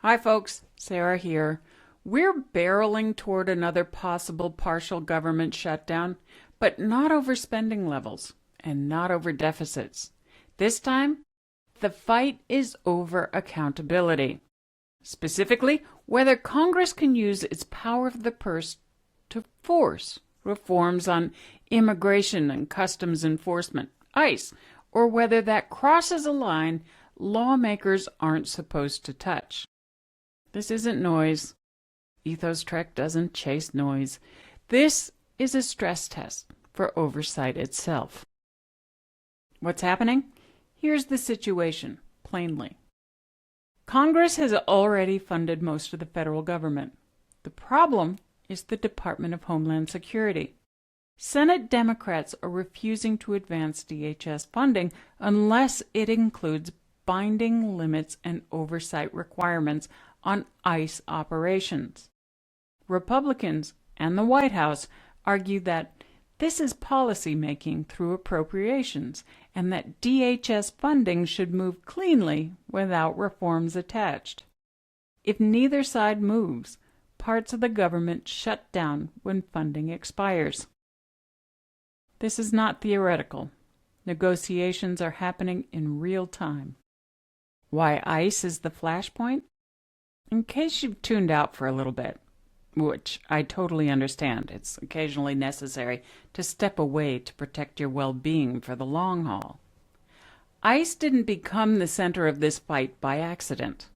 Hi folks, Sarah here. We're barreling toward another possible partial government shutdown, but not over spending levels and not over deficits. This time, the fight is over accountability. Specifically, whether Congress can use its power of the purse to force reforms on immigration and customs enforcement, ICE, or whether that crosses a line lawmakers aren't supposed to touch. This isn't noise. Ethos Trek doesn't chase noise. This is a stress test for oversight itself. What's happening? Here's the situation, plainly. Congress has already funded most of the federal government. The problem is the Department of Homeland Security. Senate Democrats are refusing to advance DHS funding unless it includes binding limits and oversight requirements on ICE operations. Republicans and the White House argue that this is policy making through appropriations and that DHS funding should move cleanly without reforms attached. If neither side moves, parts of the government shut down when funding expires. This is not theoretical. Negotiations are happening in real time. Why ICE is the flashpoint? In case you've tuned out for a little bit, which I totally understand, it's occasionally necessary to step away to protect your well-being for the long haul. ICE didn't become the center of this fight by accident.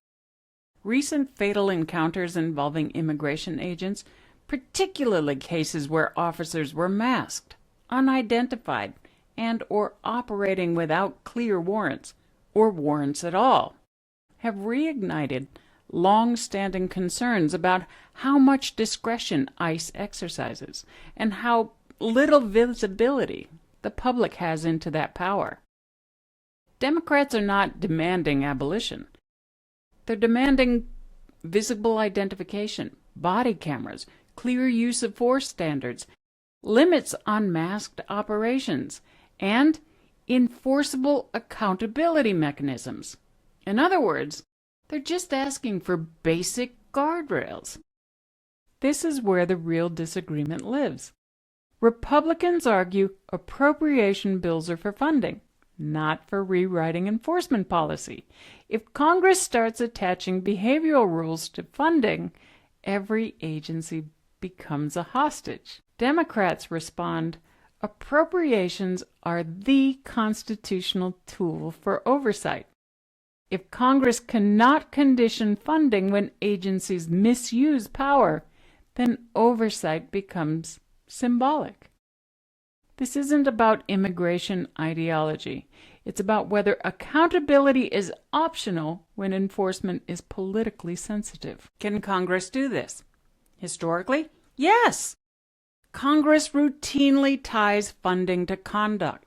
Recent fatal encounters involving immigration agents, particularly cases where officers were masked, unidentified, and or operating without clear warrants, or warrants at all, have reignited long-standing concerns about how much discretion ICE exercises and how little visibility the public has into that power. Democrats are not demanding abolition. They're demanding visible identification, body cameras, clear use of force standards, limits on masked operations, and enforceable accountability mechanisms. In other words, they're just asking for basic guardrails. This is where the real disagreement lives. Republicans argue appropriation bills are for funding, not for rewriting enforcement policy. If Congress starts attaching behavioral rules to funding, every agency becomes a hostage. Democrats respond, appropriations are the constitutional tool for oversight. If Congress cannot condition funding when agencies misuse power, then oversight becomes symbolic. This isn't about immigration ideology. It's about whether accountability is optional when enforcement is politically sensitive. Can Congress do this? Historically, yes. Congress routinely ties funding to conduct.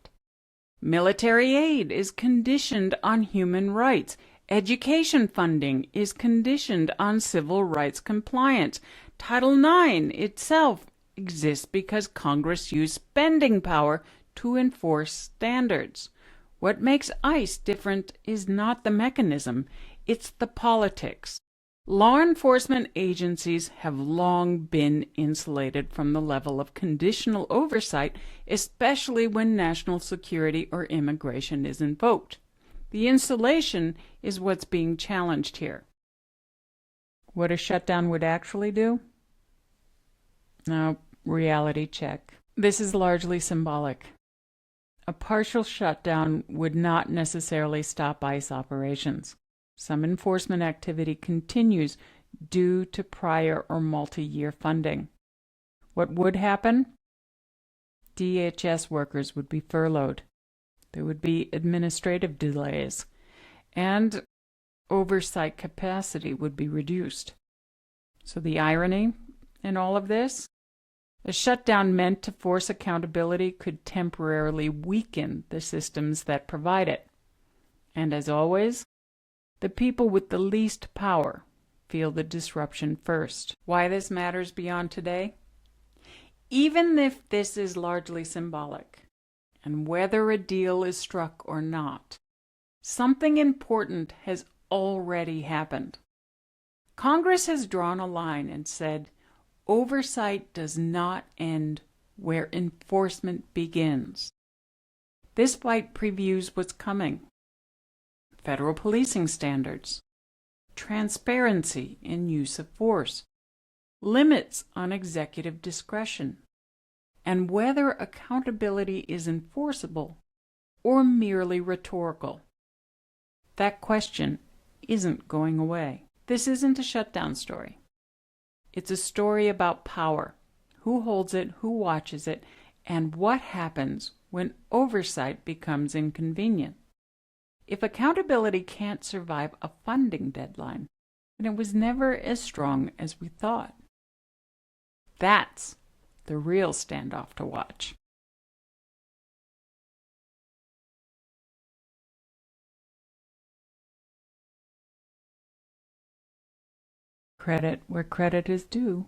Military aid is conditioned on human rights. Education funding is conditioned on civil rights compliance. Title IX itself exists because Congress used spending power to enforce standards. What makes ICE different is not the mechanism, it's the politics. Law enforcement agencies have long been insulated from the level of conditional oversight, especially when national security or immigration is invoked. The insulation is what's being challenged here. What a shutdown would actually do? Now, reality check. This is largely symbolic. A partial shutdown would not necessarily stop ICE operations. Some enforcement activity continues due to prior or multi-year funding. What would happen? DHS workers would be furloughed. There would be administrative delays, and oversight capacity would be reduced. So the irony in all of this? A shutdown meant to force accountability could temporarily weaken the systems that provide it. And as always, the people with the least power feel the disruption first. Why this matters beyond today? Even if this is largely symbolic, and whether a deal is struck or not, something important has already happened. Congress has drawn a line and said, oversight does not end where enforcement begins. This fight previews what's coming. Federal policing standards, transparency in use of force, limits on executive discretion, and whether accountability is enforceable or merely rhetorical. That question isn't going away. This isn't a shutdown story. It's a story about power, who holds it, who watches it, and what happens when oversight becomes inconvenient. If accountability can't survive a funding deadline, then it was never as strong as we thought. That's the real standoff to watch. Credit where credit is due.